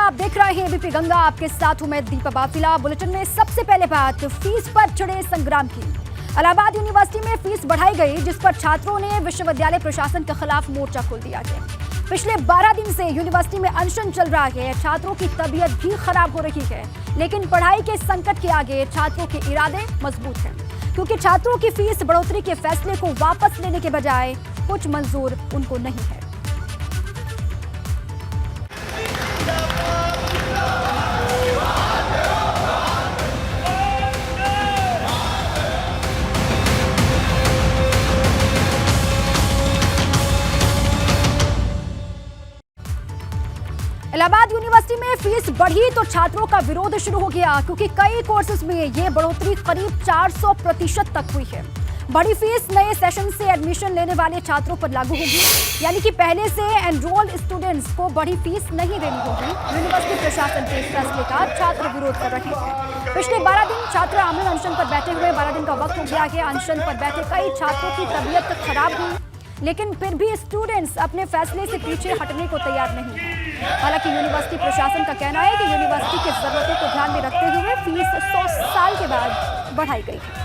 आप देख रहे हैं एबीपी गंगा, आपके साथ हूं मैं दीपा बाफिला। बुलेटिन में सबसे पहले बात फीस पर छिड़े संग्राम की। इलाहाबाद यूनिवर्सिटी में फीस बढ़ाई गई, जिस पर छात्रों ने विश्वविद्यालय प्रशासन के खिलाफ मोर्चा खोल दिया है। पिछले 12 दिन से यूनिवर्सिटी में अनशन चल रहा है। छात्रों की तबीयत भी खराब हो रही है, लेकिन पढ़ाई के संकट के आगे छात्रों के इरादे मजबूत हैं, क्योंकि छात्रों की फीस बढ़ोतरी के फैसले को वापस लेने के बजाय कुछ मंजूर उनको नहीं है। इलाहाबाद यूनिवर्सिटी में फीस बढ़ी तो छात्रों का विरोध शुरू हो गया, क्योंकि कई कोर्सेज में ये बढ़ोतरी करीब 400% तक हुई है। बड़ी फीस नए सेशन से एडमिशन लेने वाले छात्रों पर लागू होगी, यानी कि पहले से एनरोल्ड स्टूडेंट्स को बड़ी फीस नहीं देनी होगी। यूनिवर्सिटी प्रशासन के इस फैसले का छात्र विरोध कर रहे हैं। पिछले 12 दिन छात्र आमरण अनशन पर बैठे हुए, 12 दिन का वक्त हो गया है। अनशन पर बैठे कई छात्रों की तबीयत खराब हुई, लेकिन फिर भी स्टूडेंट्स अपने फैसले से पीछे हटने को तैयार नहीं है। हालांकि यूनिवर्सिटी प्रशासन का कहना है कि यूनिवर्सिटी की जरूरतों को ध्यान में रखते हुए फीस 100 साल के बाद बढ़ाई गई है।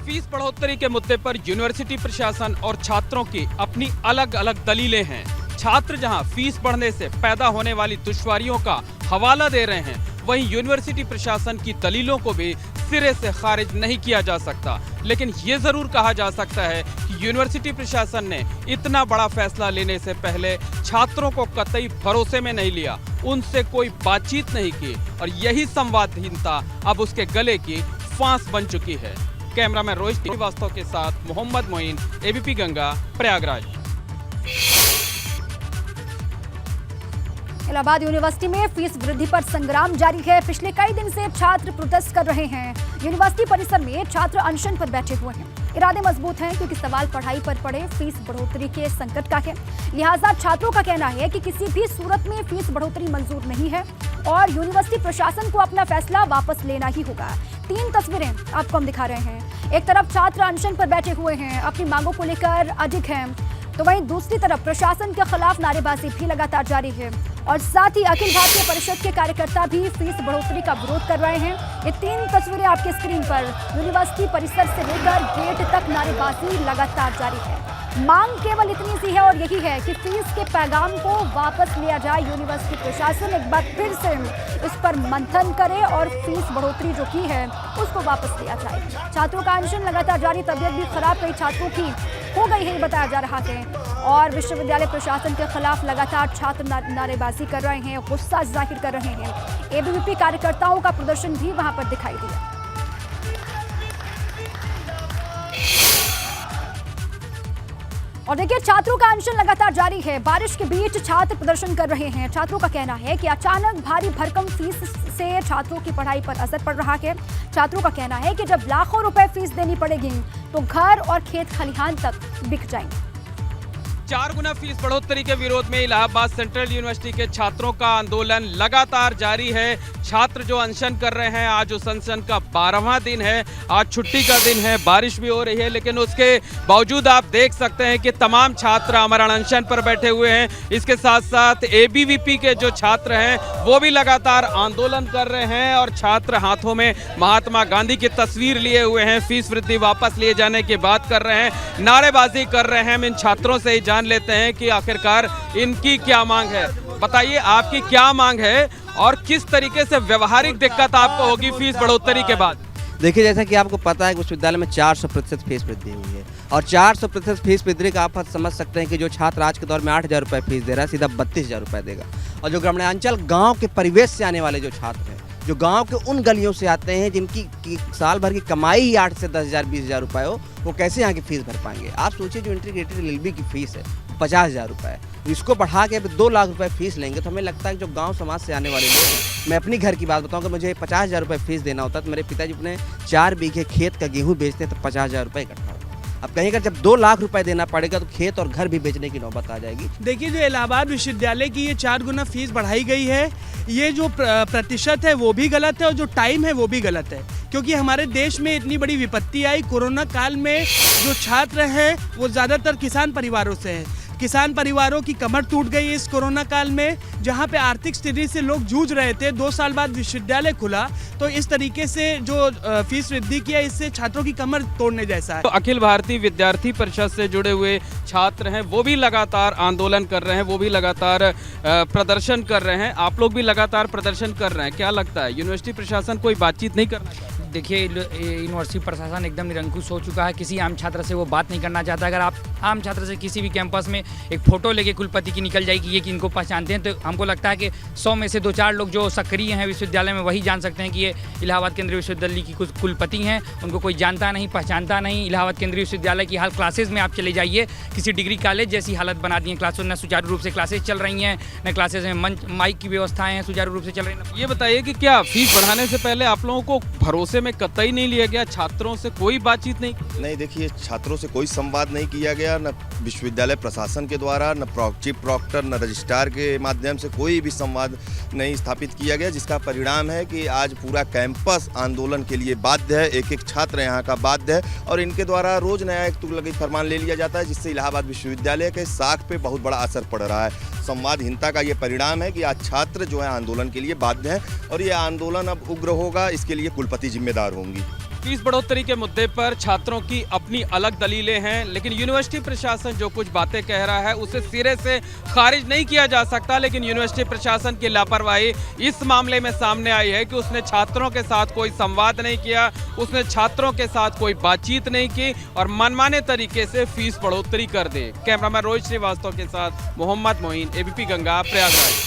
फीस बढ़ोतरी के मुद्दे पर यूनिवर्सिटी प्रशासन और छात्रों की अपनी अलग अलग दलीलें हैं। छात्र जहां फीस बढ़ने से पैदा होने वाली दुश्वारियों का हवाला दे रहे हैं, वहीं यूनिवर्सिटी प्रशासन की दलीलों को भी सिरे से खारिज नहीं किया जा सकता। लेकिन ये जरूर कहा जा सकता है कि यूनिवर्सिटी प्रशासन ने इतना बड़ा फैसला लेने से पहले छात्रों को कतई भरोसे में नहीं लिया, उनसे कोई बातचीत नहीं की, और यही संवादहीनता अब उसके गले की फांस बन चुकी है। कैमरामैन रोहित श्रीवास्तव के साथ मोहम्मद मोइन, एबीपी गंगा, प्रयागराज। इलाहाबाद यूनिवर्सिटी में फीस वृद्धि पर संग्राम जारी है। पिछले कई दिन से छात्र प्रोटेस्ट कर रहे हैं। यूनिवर्सिटी परिसर में छात्र अनशन पर बैठे हुए हैं। इरादे मजबूत हैं, क्योंकि सवाल पढ़ाई पर पड़े फीस बढ़ोतरी के संकट का है। लिहाजा छात्रों का कहना है कि किसी भी सूरत में फीस बढ़ोतरी मंजूर नहीं है और यूनिवर्सिटी प्रशासन को अपना फैसला वापस लेना ही होगा। 3 तस्वीरें आपको हम दिखा रहे हैं। एक तरफ छात्र अनशन पर बैठे हुए हैं, अपनी मांगों को लेकर अडिग हैं, तो वहीं दूसरी तरफ प्रशासन के खिलाफ नारेबाजी भी लगातार जारी है, और साथ ही अखिल भारतीय परिषद के कार्यकर्ता भी फीस बढ़ोतरी का विरोध कर रहे हैं। ये 3 तस्वीरें आपके स्क्रीन पर। यूनिवर्सिटी परिसर से लेकर गेट तक नारेबाजी लगातार जारी है। मांग केवल इतनी सी है, और यही है कि फीस के पैगाम को वापस लिया जाए। यूनिवर्सिटी प्रशासन एक बार फिर से इस पर मंथन करे और फीस बढ़ोतरी जो की है उसको वापस लिया जाए। छात्रों का अनशन लगातार जारी, तबीयत भी खराब कई छात्रों की हो गई है बताया जा रहा है, और विश्वविद्यालय प्रशासन के खिलाफ लगातार छात्र नारेबाजी कर रहे हैं, गुस्सा जाहिर कर रहे हैं। एबीवीपी कार्यकर्ताओं का प्रदर्शन भी वहां पर दिखाई दिया। और देखिए, छात्रों का अनशन लगातार जारी है। बारिश के बीच छात्र प्रदर्शन कर रहे हैं। छात्रों का कहना है कि अचानक भारी भरकम फीस से छात्रों की पढ़ाई पर असर पड़ रहा है। छात्रों का कहना है कि जब लाखों रुपए फीस देनी पड़ेगी तो घर और खेत खलिहान तक बिक जाएंगे। 4 गुना फीस बढ़ोतरी के विरोध में इलाहाबाद सेंट्रल यूनिवर्सिटी के छात्रों का आंदोलन लगातार जारी है। छात्र जो अनशन कर रहे हैं, आज उस अनशन का 12वां दिन है। आज छुट्टी का दिन है, बारिश भी हो रही है, लेकिन उसके बावजूद आप देख सकते हैं कि तमाम छात्र आमरण अनशन पर बैठे हुए हैं। इसके साथ साथ एबीवीपी के जो छात्र हैं वो भी लगातार आंदोलन कर रहे हैं, और छात्र हाथों में महात्मा गांधी की तस्वीर लिए हुए हैं। फीस वृद्धि वापस लिए जाने की बात कर रहे हैं, नारेबाजी कर रहे हैं। हम इन छात्रों से ही जान लेते हैं कि आखिरकार इनकी क्या मांग है। बताइए, आपकी क्या मांग है और किस तरीके से व्यवहारिक दिक्कत आपको होगी फीस बढ़ोतरी के बाद? देखिए, जैसा कि आपको पता है कि विश्वविद्यालय में 400% फीस वृद्धि हुई है, और 400% फीस वृद्धि का आप समझ सकते हैं कि जो छात्र आज के दौर में 8,000 रुपये फीस दे रहा है, सीधा 32,000 रुपये देगा। और जो ग्रामीणांचल गाँव के परिवेश से आने वाले जो छात्र हैं, जो गांव के उन गलियों से आते हैं जिनकी साल भर की कमाई ही 8 से 10,000 20,000 रुपये हो, वो कैसे यहाँ की फीस भर पाएंगे? आप सोचिए, जो इंटीग्रेटेड एलएलबी की फीस है 50,000 रुपये, इसको बढ़ा के 2 लाख रुपए फीस लेंगे, तो हमें लगता है कि जो गांव समाज से आने वाले लोग हैं, मैं अपनी घर की बात बताऊं कि मुझे 50,000 रुपये फीस देना होता तो मेरे पिताजी अपने 4 बीघे खेत का गेहूँ बेचते हैं तो 50,000 रुपये इकट्ठा होता। अब कहीं का जब 2 लाख रुपए देना पड़ेगा तो खेत और घर भी बेचने की नौबत आ जाएगी। देखिए, जो इलाहाबाद विश्वविद्यालय की ये 4 गुना फीस बढ़ाई गई है, ये जो प्रतिशत है वो भी गलत है और जो टाइम है वो भी गलत है, क्योंकि हमारे देश में इतनी बड़ी विपत्ति आई कोरोना काल में। जो छात्र हैं वो ज़्यादातर किसान परिवारों से हैं। किसान परिवारों की कमर टूट गई इस कोरोना काल में, जहां पे आर्थिक स्थिति से लोग जूझ रहे थे। 2 साल बाद विश्वविद्यालय खुला, तो इस तरीके से जो फीस वृद्धि किया, इससे छात्रों की कमर तोड़ने जैसा है। तो अखिल भारतीय विद्यार्थी परिषद से जुड़े हुए छात्र हैं, वो भी लगातार आंदोलन कर रहे हैं, वो भी लगातार प्रदर्शन कर रहे हैं। आप लोग भी लगातार प्रदर्शन कर रहे हैं। क्या लगता है, यूनिवर्सिटी प्रशासन कोई बातचीत नहीं करना चाहता? देखिए, यूनिवर्सिटी प्रशासन एकदम निरंकुश हो चुका है। किसी आम छात्र से वो बात नहीं करना चाहता। अगर आप आम छात्र से किसी भी कैंपस में एक फ़ोटो लेके कुलपति की निकल जाएगी ये कि इनको पहचानते हैं, तो हमको लगता है कि 100 में से 2-4 लोग जो सक्रिय हैं विश्वविद्यालय में वही जान सकते हैं कि ये इलाहाबाद केंद्रीय विश्वविद्यालय की कुछ कुलपति हैं। उनको कोई जानता नहीं, पहचानता नहीं। इलाहाबाद केंद्रीय विश्वविद्यालय की हाल क्लासेज में आप चले जाइए, किसी डिग्री कॉलेज जैसी हालत बना दी है। क्लासेज न सुचारू रूप से क्लासेज चल रही हैं, न क्लासेज में मंच माइक की व्यवस्थाएँ हैं सुचारू रूप से चल रही हैं। ये बताइए कि क्या फीस बढ़ाने से पहले आप लोगों को भरोसे में कतई नहीं लिया गया? छात्रों से कोई बातचीत नहीं? देखिए, छात्रों से कोई संवाद नहीं किया गया, न विश्वविद्यालय प्रशासन के द्वारा, न चीफ प्रॉक्टर, न रजिस्ट्रार के माध्यम से कोई भी संवाद नहीं स्थापित किया गया, जिसका परिणाम है कि आज पूरा कैंपस आंदोलन के लिए बाध्य है। एक छात्र यहाँ का बाध्य है और इनके द्वारा रोज नया एक तुगलकी फरमान ले लिया जाता है, जिससे इलाहाबाद विश्वविद्यालय के साख पे बहुत बड़ा असर पड़ रहा है। संवादहीनता का ये परिणाम है कि आज छात्र जो है आंदोलन के लिए बाध्य हैं और ये आंदोलन अब उग्र होगा। इसके लिए कुलपति जिम्मेदार होंगी। फीस बढ़ोतरी के मुद्दे पर छात्रों की अपनी अलग दलीलें हैं, लेकिन यूनिवर्सिटी प्रशासन जो कुछ बातें कह रहा है उसे सिरे से खारिज नहीं किया जा सकता। लेकिन यूनिवर्सिटी प्रशासन की लापरवाही इस मामले में सामने आई है कि उसने छात्रों के साथ कोई संवाद नहीं किया, उसने छात्रों के साथ कोई बातचीत नहीं की और मनमाने तरीके से फीस बढ़ोतरी कर दी। कैमरामैन रोहित श्रीवास्तव के साथ मोहम्मद मोइन, एबीपी गंगा, प्रयागराज।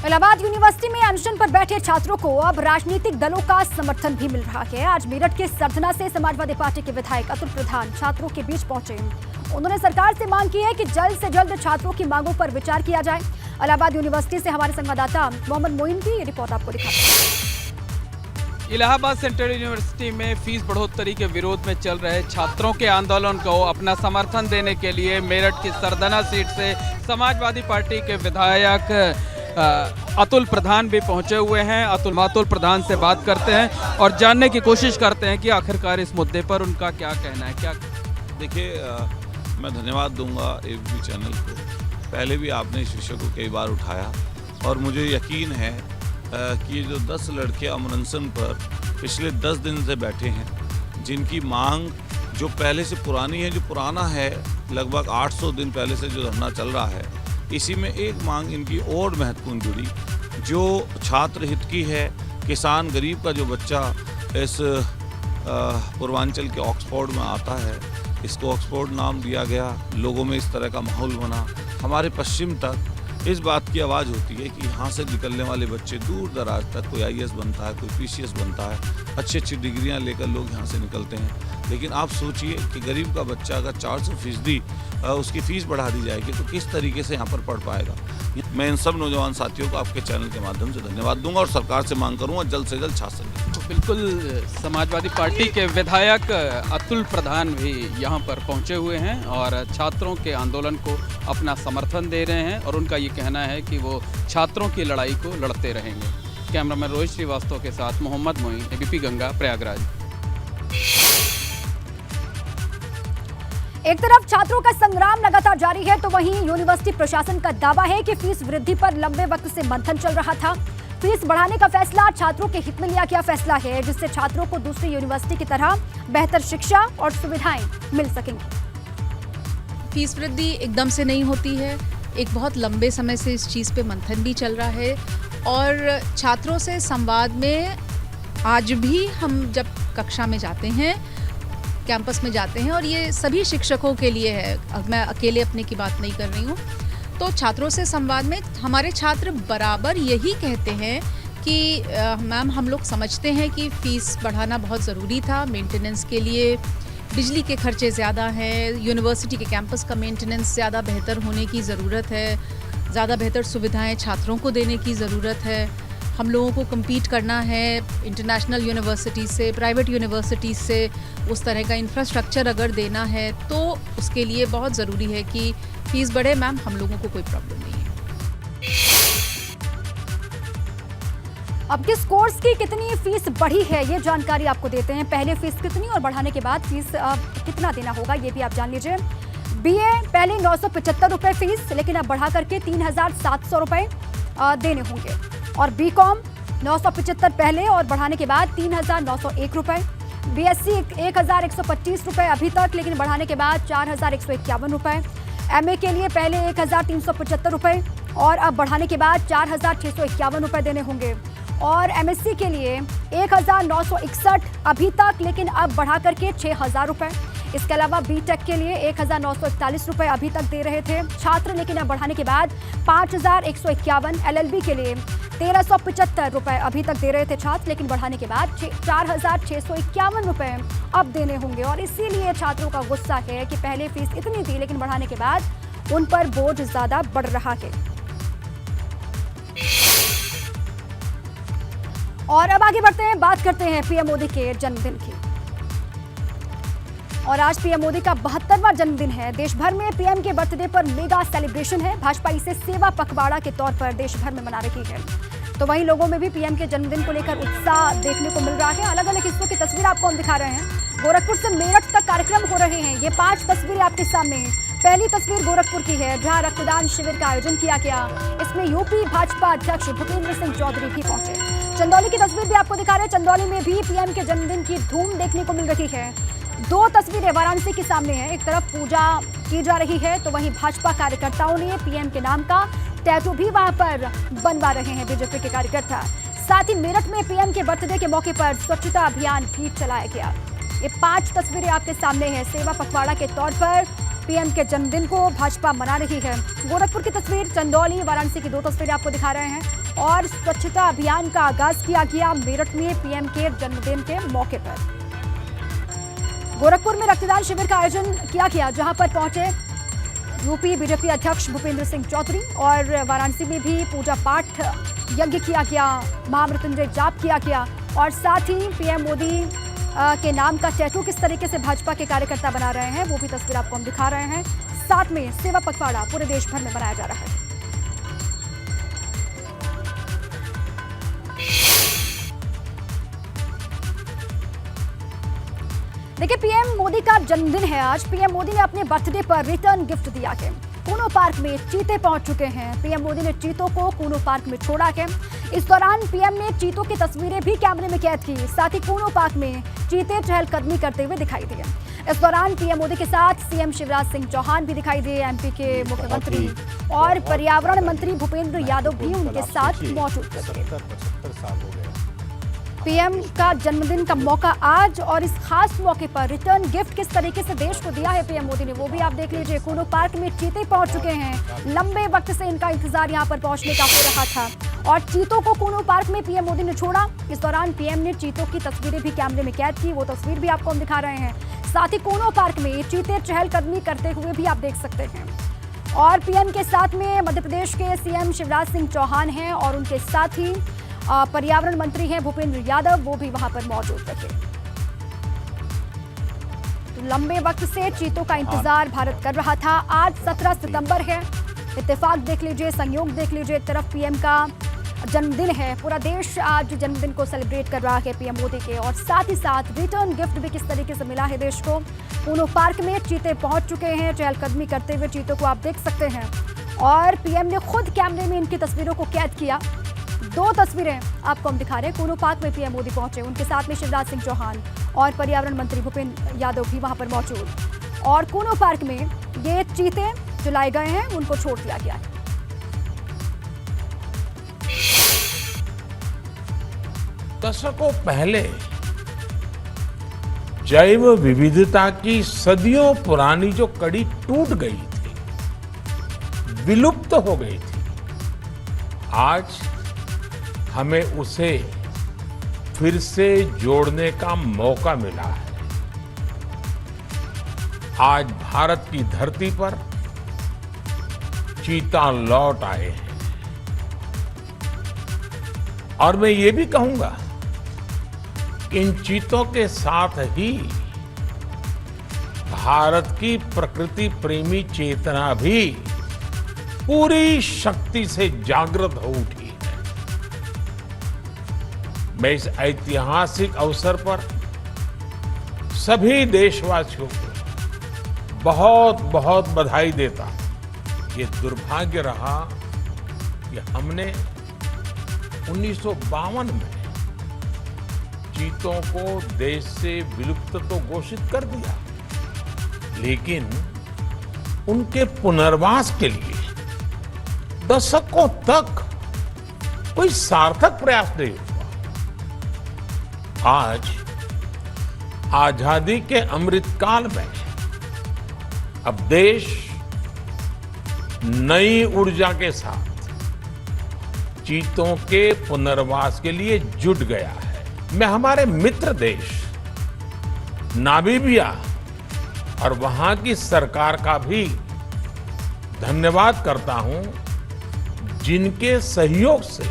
इलाहाबाद यूनिवर्सिटी में अनशन पर बैठे छात्रों को अब राजनीतिक दलों का समर्थन भी मिल रहा है। आज मेरठ के सरधना से समाजवादी पार्टी के विधायक अतुल प्रधान छात्रों के बीच पहुंचे। उन्होंने सरकार से मांग की है कि जल्द से जल्द छात्रों की मांगों पर विचार किया जाए। इलाहाबाद यूनिवर्सिटी से हमारे संवाददाता मोहम्मद मोइन की रिपोर्ट आपको दिखाते हैं। इलाहाबाद सेंट्रल यूनिवर्सिटी में फीस बढ़ोतरी के विरोध में चल रहे छात्रों के आंदोलन को अपना समर्थन देने के लिए मेरठ की सरधना सीट से समाजवादी पार्टी के विधायक अतुल प्रधान भी पहुंचे हुए हैं। अतुल प्रधान से बात करते हैं और जानने की कोशिश करते हैं कि आखिरकार इस मुद्दे पर उनका क्या कहना है। क्या देखिए, मैं धन्यवाद दूंगा एबीपी चैनल को। पहले भी आपने इस विषय को कई बार उठाया और मुझे यकीन है कि जो 10 लड़के अमन अनशन पर पिछले 10 दिन से बैठे हैं, जिनकी मांग जो पहले से पुरानी है, जो पुराना है, लगभग 800 दिन पहले से जो धरना चल रहा है, इसी में एक मांग इनकी और महत्वपूर्ण जुड़ी, जो छात्र हित की है। किसान गरीब का जो बच्चा इस पूर्वांचल के ऑक्सफोर्ड में आता है, इसको ऑक्सफोर्ड नाम दिया गया, लोगों में इस तरह का माहौल बना। हमारे पश्चिम तक इस बात की आवाज़ होती है कि यहाँ से निकलने वाले बच्चे दूर दराज तक, कोई IAS बनता है, कोई PCS बनता है, अच्छी अच्छी डिग्रियाँ लेकर लोग यहाँ से निकलते हैं। लेकिन आप सोचिए कि गरीब का बच्चा अगर 400% उसकी फ़ीस बढ़ा दी जाएगी तो किस तरीके से यहाँ पर पढ़ पाएगा। मैं इन सब नौजवान साथियों को आपके चैनल के माध्यम से धन्यवाद दूंगा और सरकार से मांग करूँगा जल्द से जल्द शासन। तो बिल्कुल समाजवादी पार्टी के विधायक अतुल प्रधान भी यहाँ पर पहुँचे हुए हैं और छात्रों के आंदोलन को अपना समर्थन दे रहे हैं और उनका ये कहना है कि वो छात्रों की लड़ाई को लड़ते रहेंगे। कैमरामैन रोहित श्रीवास्तव के साथ मोहम्मद मोइन, एबीपी गंगा, प्रयागराज। एक तरफ छात्रों का संग्राम लगातार जारी है तो वहीं यूनिवर्सिटी प्रशासन का दावा है कि फीस वृद्धि पर लंबे वक्त से मंथन चल रहा था। फीस बढ़ाने का फैसला छात्रों के हित में लिया गया फैसला है, जिससे छात्रों को दूसरी यूनिवर्सिटी की तरह बेहतर शिक्षा और सुविधाएं मिल सकेंगी। फीस वृद्धि एकदम से नहीं होती है, एक बहुत लंबे समय से इस चीज़ पे मंथन भी चल रहा है और छात्रों से संवाद में आज भी हम जब कक्षा में जाते हैं, कैंपस में जाते हैं, और ये सभी शिक्षकों के लिए है, मैं अकेले अपने की बात नहीं कर रही हूँ, तो छात्रों से संवाद में हमारे छात्र बराबर यही कहते हैं कि मैम हम लोग समझते हैं कि फ़ीस बढ़ाना बहुत ज़रूरी था, मेंटेनेंस के लिए बिजली के खर्चे ज़्यादा हैं, यूनिवर्सिटी के कैंपस का मेंटेनेंस ज़्यादा बेहतर होने की ज़रूरत है, ज़्यादा बेहतर सुविधाएं छात्रों को देने की ज़रूरत है, हम लोगों को compete करना है इंटरनेशनल यूनिवर्सिटी से, प्राइवेट यूनिवर्सिटी से, उस तरह का इंफ्रास्ट्रक्चर अगर देना है तो उसके लिए बहुत ज़रूरी है कि फीस बढ़े। मैम, हम लोगों को कोई प्रॉब्लम नहीं है। अब किस कोर्स की कितनी फीस बढ़ी है ये जानकारी आपको देते हैं। पहले फीस कितनी और बढ़ाने के बाद फीस कितना देना होगा ये भी आप जान लीजिए। बीए पहले 975 रुपये फीस, लेकिन अब बढ़ा करके 3700 रुपये देने होंगे। और बीकॉम 975 पहले और बढ़ाने के बाद 3901 रुपये। बीएससी 1125 रुपये अभी तक, लेकिन बढ़ाने के बाद 4151 रुपये। एमए के लिए पहले 1375 रुपये और अब बढ़ाने के बाद 4651 रुपये देने होंगे। और एमएससी के लिए 1961 अभी तक, लेकिन अब बढ़ा करके 6000 रुपये। इसके अलावा बीटेक के लिए 1941 रुपये अभी तक दे रहे थे छात्र, लेकिन अब बढ़ाने के बाद 5151। एलएलबी के लिए 1375 रुपये अभी तक दे रहे थे छात्र, लेकिन बढ़ाने के बाद 4651 रुपये अब देने होंगे। और इसीलिए छात्रों का गुस्सा है कि पहले फीस इतनी थी, लेकिन बढ़ाने के बाद उन पर बोझ ज्यादा बढ़ रहा है। और अब आगे बढ़ते हैं, बात करते हैं पीएम मोदी के जन्मदिन की। और आज पीएम मोदी का 72वां जन्मदिन है। देश भर में पीएम के बर्थडे पर मेगा सेलिब्रेशन है। भाजपा इसे सेवा पखवाड़ा के तौर पर देश भर में मना रही है। तो वहीं लोगों में भी पीएम के जन्मदिन को लेकर उत्साह देखने को मिल रहा है। अलग अलग हिस्सों की तस्वीर आपको हम दिखा रहे हैं। गोरखपुर से मेरठ तक कार्यक्रम हो रहे हैं। ये 5 तस्वीरें आपके सामने। पहली तस्वीर गोरखपुर की है, जहां रक्तदान शिविर का आयोजन किया गया। इसमें यूपी भाजपा अध्यक्ष भूपेंद्र सिंह चौधरी भी पहुंचे। चंदौली की तस्वीर भी आपको दिखा रहे हैं। चंदौली में भी पीएम के जन्मदिन की धूम देखने को मिल रही है। 2 तस्वीरें वाराणसी के सामने हैं। एक तरफ पूजा की जा रही है, तो वहीं भाजपा कार्यकर्ताओं ने पीएम के नाम का टैटू भी वहां पर बनवा रहे हैं बीजेपी के कार्यकर्ता। साथ ही मेरठ में पीएम के बर्थडे के मौके पर स्वच्छता अभियान भी चलाया गया। ये 5 तस्वीरें आपके सामने हैं। सेवा पखवाड़ा के तौर पर पीएम के जन्मदिन को भाजपा मना रही है। गोरखपुर की तस्वीर, चंदौली, वाराणसी की 2 तस्वीरें आपको दिखा रहे हैं। और स्वच्छता अभियान का आगाज किया गया मेरठ में पीएम के जन्मदिन के मौके पर। गोरखपुर में रक्तदान शिविर का आयोजन किया गया, जहां पर पहुंचे यूपी बीजेपी अध्यक्ष भूपेंद्र सिंह चौधरी। और वाराणसी में भी पूजा पाठ यज्ञ किया गया, महामृत्युंजय जाप किया गया। और साथ ही पीएम मोदी के नाम का टैटू किस तरीके से भाजपा के कार्यकर्ता बना रहे हैं, वो भी तस्वीर आपको हम दिखा रहे हैं। साथ में सेवा पखवाड़ा पूरे देश भर में मनाया जा रहा है। देखिए, पीएम मोदी का जन्मदिन है आज। पीएम मोदी ने अपने बर्थडे पर रिटर्न गिफ्ट दिया है। कूनो पार्क में चीते पहुंच चुके हैं। पीएम मोदी ने चीतों को कूनो पार्क में छोड़ा है। इस दौरान पीएम ने चीतों की तस्वीरें भी कैमरे में कैद की। साथ ही कूनो पार्क में चीते चहलकदमी करते हुए दिखाई दिए। इस दौरान पीएम मोदी के साथ सीएम शिवराज सिंह चौहान भी दिखाई दिए। एमपी के मुख्यमंत्री और पर्यावरण मंत्री भूपेंद्र यादव भी उनके साथ मौजूद थे। पीएम का जन्मदिन का मौका आज, और इस खास मौके पर रिटर्न गिफ्ट किस तरीके से देश को दिया है पीएम मोदी ने, वो भी आप देख लीजिए। कूनो पार्क में चीते पहुंच चुके हैं। लंबे वक्त से इनका इंतजार यहां पर पहुंचने का हो रहा था और चीतों को कूनो पार्क में पीएम मोदी ने छोड़ा। इस दौरान पीएम ने चीतों की तस्वीरें भी कैमरे में कैद की। वो तस्वीर भी आपको हम दिखा रहे हैं। साथ ही कूनो पार्क में चीते चहलकदमी करते हुए भी आप देख सकते हैं। और पीएम के साथ में मध्य प्रदेश के सीएम शिवराज सिंह चौहान हैं और उनके साथ ही पर्यावरण मंत्री हैं भूपेंद्र यादव, वो भी वहां पर मौजूद रहे। तो लंबे वक्त से चीतों का इंतजार भारत कर रहा था। आज 17 सितंबर है। इत्तेफाक देख लीजिए, संयोग देख लीजिए। एक तरफ पीएम का जन्मदिन है, पूरा देश आज जन्मदिन को सेलिब्रेट कर रहा है पीएम मोदी के। और साथ ही साथ रिटर्न गिफ्ट भी किस तरीके से मिला है देश को। कूनो पार्क में चीते पहुंच चुके हैं। चहलकदमी करते हुए चीतों को आप देख सकते हैं। और पीएम ने खुद कैमरे में इनकी तस्वीरों को कैद किया। 2 तस्वीरें आपको हम दिखा रहे हैं। कूनो पार्क में पीएम मोदी पहुंचे, उनके साथ में शिवराज सिंह चौहान और पर्यावरण मंत्री भूपेंद्र यादव भी वहां पर मौजूद। और कूनो पार्क में ये चीते जो लाए गए हैं उनको छोड़ दिया गया है। दशकों पहले जैव विविधता की सदियों पुरानी जो कड़ी टूट गई थी, विलुप्त हो गई थी, आज हमें उसे फिर से जोड़ने का मौका मिला है। आज भारत की धरती पर चीता लौट आए हैं। और मैं ये भी कहूंगा कि इन चीतों के साथ ही भारत की प्रकृति प्रेमी चेतना भी पूरी शक्ति से जागृत हो उठी है। मैं इस ऐतिहासिक अवसर पर सभी देशवासियों को बहुत बहुत बधाई देता हूं। ये दुर्भाग्य रहा कि हमने 1952 में चीतों को देश से विलुप्त तो घोषित कर दिया, लेकिन उनके पुनर्वास के लिए दशकों तक कोई सार्थक प्रयास नहीं हुआ। आज आजादी के अमृतकाल में अब देश नई ऊर्जा के साथ चीतों के पुनर्वास के लिए जुट गया है। मैं हमारे मित्र देश नामीबिया और वहां की सरकार का भी धन्यवाद करता हूं, जिनके सहयोग से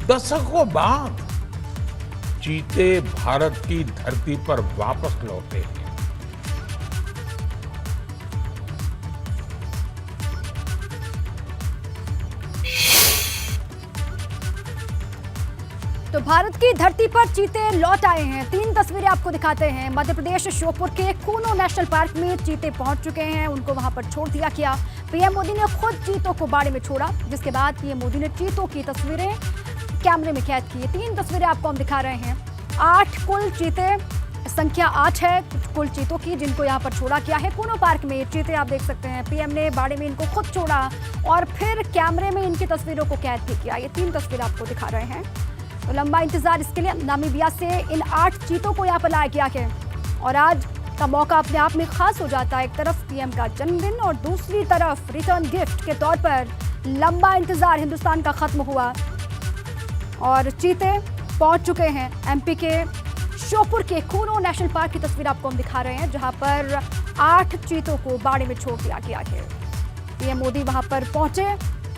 दशकों बाद चीते भारत की धरती पर वापस लौटे हैं। तो भारत की धरती पर चीते लौट आए हैं। 3 तस्वीरें आपको दिखाते हैं। मध्य प्रदेश श्योपुर के कूनो नेशनल पार्क में चीते पहुंच चुके हैं, उनको वहां पर छोड़ दिया गया। पीएम मोदी ने खुद चीतों को बाड़े में छोड़ा, जिसके बाद पीएम मोदी ने चीतों की तस्वीरें कैमरे में कैद की। 3 तस्वीरें आपको हम दिखा रहे हैं। 8 कुल चीते, संख्या 8 है कुल चीतों की, जिनको यहाँ पर छोड़ा गया है। कूनो पार्क में चीते आप देख सकते हैं। पीएम ने बाड़े में इनको खुद छोड़ा और फिर कैमरे में इनकी तस्वीरों को कैद भी किया। ये 3 तस्वीरें आपको दिखा रहे हैं। तो लंबा इंतजार इसके लिए नामीबिया से इन 8 चीतों को यहाँ पर लाया गया है और आज का मौका अपने आप में खास हो जाता है। एक तरफ पीएम का जन्मदिन और दूसरी तरफ रिटर्न गिफ्ट के तौर पर लंबा इंतजार हिंदुस्तान का खत्म हुआ और चीते पहुंच चुके हैं। एमपी के श्योपुर के कूनो नेशनल पार्क की तस्वीर आपको हम दिखा रहे हैं, जहां पर 8 चीतों को बाड़े में छोड़ दिया गया है। पीएम मोदी वहां पर पहुंचे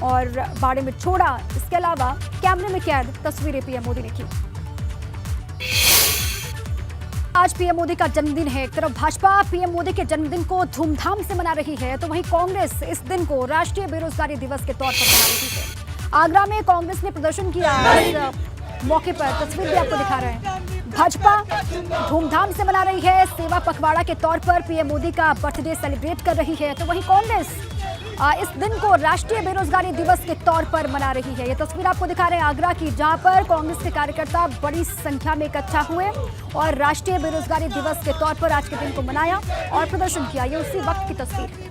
और बाड़े में छोड़ा। इसके अलावा कैमरे में कैद तस्वीरें पीएम मोदी ने की। आज पीएम मोदी का जन्मदिन है। एक तरफ भाजपा पीएम मोदी के जन्मदिन को धूमधाम से मना रही है, तो वहीं कांग्रेस इस दिन को राष्ट्रीय बेरोजगारी दिवस के तौर पर मना रही है। आगरा में कांग्रेस ने प्रदर्शन किया। इस मौके पर तस्वीर भी आपको दिखा रहे हैं। भाजपा धूमधाम से मना रही है, सेवा पखवाड़ा के तौर पर पीएम मोदी का बर्थडे सेलिब्रेट कर रही है, तो वहीं कांग्रेस इस दिन को राष्ट्रीय बेरोजगारी दिवस के तौर पर मना रही है। ये तस्वीर आपको दिखा रहे हैं आगरा की, जहां पर कांग्रेस के कार्यकर्ता बड़ी संख्या में इकट्ठा हुए और राष्ट्रीय बेरोजगारी दिवस के तौर पर आज के दिन को मनाया और प्रदर्शन किया। ये उसी वक्त की तस्वीर है।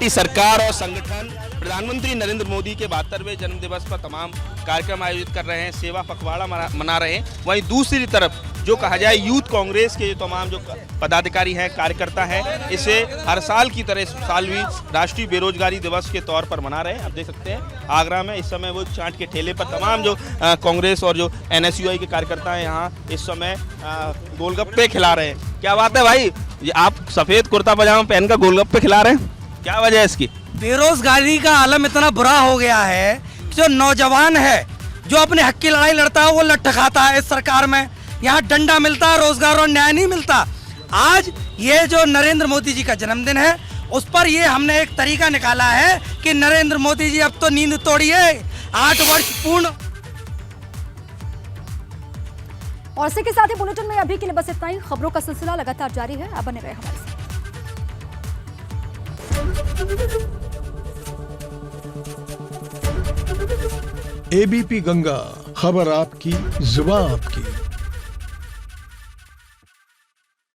सरकार और संगठन प्रधानमंत्री नरेंद्र मोदी के 72वें जन्म दिवस पर तमाम कार्यक्रम आयोजित कर रहे हैं, सेवा पखवाड़ा मना रहे हैं। वहीं दूसरी तरफ जो कहा जाए यूथ कांग्रेस के तमाम जो पदाधिकारी हैं, कार्यकर्ता हैं, इसे हर साल की तरह इस साल भी राष्ट्रीय बेरोजगारी दिवस के तौर पर मना रहे हैं। आप देख सकते हैं आगरा में इस समय वो चाट के ठेले पर तमाम जो कांग्रेस और जो NSUI के कार्यकर्ता हैं यहाँ इस समय गोलगप्पे खिला रहे हैं। क्या बात है भाई, ये आप सफेद कुर्ता पजामा पहनकर गोलगप्पे खिला रहे हैं, क्या वजह है इसकी? बेरोजगारी का आलम इतना बुरा हो गया है कि जो नौजवान है जो अपने हक की लड़ाई लड़ता है वो लट्ठ खाता है। इस सरकार में यहाँ डंडा मिलता है, रोजगार और न्याय नहीं मिलता। आज ये जो नरेंद्र मोदी जी का जन्मदिन है उस पर ये हमने एक तरीका निकाला है कि नरेंद्र मोदी जी अब तो नींद तोड़िए, 8 वर्ष पूर्ण। और इसी के साथ ही बुलेटिन में अभी के लिए बस इतना ही। खबरों का सिलसिला लगातार जारी है, अब बने रहे हमारे साथ। ABP गंगा, खबर आपकी, जुबान आपकी।